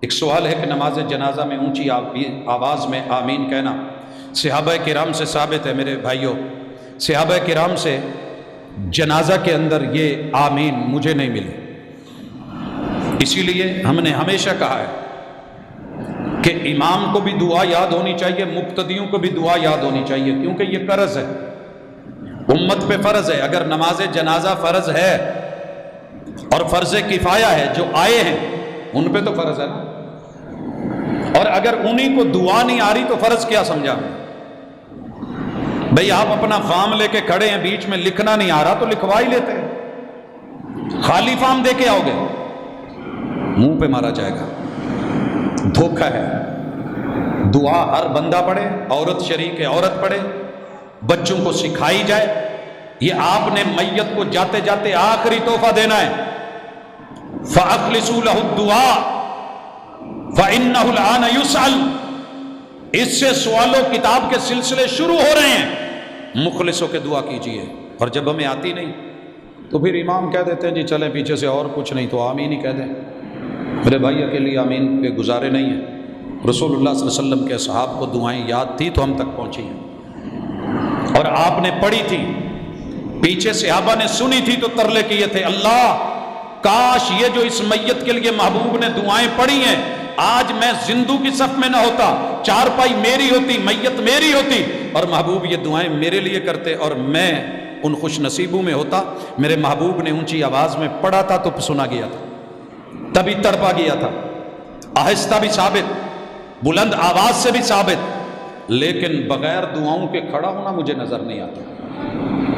ایک سوال ہے کہ نماز جنازہ میں اونچی آواز میں آمین کہنا صحابہ کرام سے ثابت ہے؟ میرے بھائیوں، صحابہ کرام سے جنازہ کے اندر یہ آمین مجھے نہیں ملی، اسی لیے ہم نے ہمیشہ کہا ہے کہ امام کو بھی دعا یاد ہونی چاہیے، مقتدیوں کو بھی دعا یاد ہونی چاہیے، کیونکہ یہ قرض ہے، امت پہ فرض ہے۔ اگر نماز جنازہ فرض ہے اور فرض کفایہ ہے، جو آئے ہیں ان پہ تو فرض ہے نا، اور اگر انہی کو دعا نہیں آ رہی تو فرض کیا سمجھا؟ بھئی آپ اپنا فارم لے کے کھڑے ہیں، بیچ میں لکھنا نہیں آ رہا تو لکھوا ہی لیتے ہیں، خالی فارم دے کے آؤ گے، منہ پہ مارا جائے گا، دھوکہ ہے۔ دعا ہر بندہ پڑھے، عورت شریک عورت پڑھے، بچوں کو سکھائی جائے، یہ آپ نے میت کو جاتے جاتے آخری تحفہ دینا ہے۔ فَأَخْلِصُوا لَهُ الدُّعَاءَ فَإِنَّهُ الْآنَ يُسْأَلُ، اس سے سوال و کتاب کے سلسلے شروع ہو رہے ہیں، مخلصوں کے دعا کیجئے۔ اور جب ہمیں آتی نہیں تو پھر امام کہہ دیتے ہیں جی چلیں پیچھے سے اور کچھ نہیں تو آمین ہی کہہ دیں۔ میرے بھائی اکیلی آمین کے گزارے نہیں ہیں، رسول اللہ صلی اللہ علیہ وسلم کے اصحاب کو دعائیں یاد تھی تو ہم تک پہنچی ہیں، اور آپ نے پڑھی تھی، پیچھے صحابہ نے سنی تھی تو ترلے کیے تھے، اللہ کاش یہ جو اس میت کے لیے محبوب نے دعائیں پڑھی ہیں آج میں زندوں کی صف میں نہ ہوتا، چارپائی میری ہوتی، میت میری ہوتی، اور محبوب یہ دعائیں میرے لیے کرتے اور میں ان خوش نصیبوں میں ہوتا۔ میرے محبوب نے اونچی آواز میں پڑھا تھا تو سنا گیا تھا، تبھی تڑپا گیا تھا، آہستہ بھی ثابت، بلند آواز سے بھی ثابت، لیکن بغیر دعاؤں کے کھڑا ہونا مجھے نظر نہیں آتا۔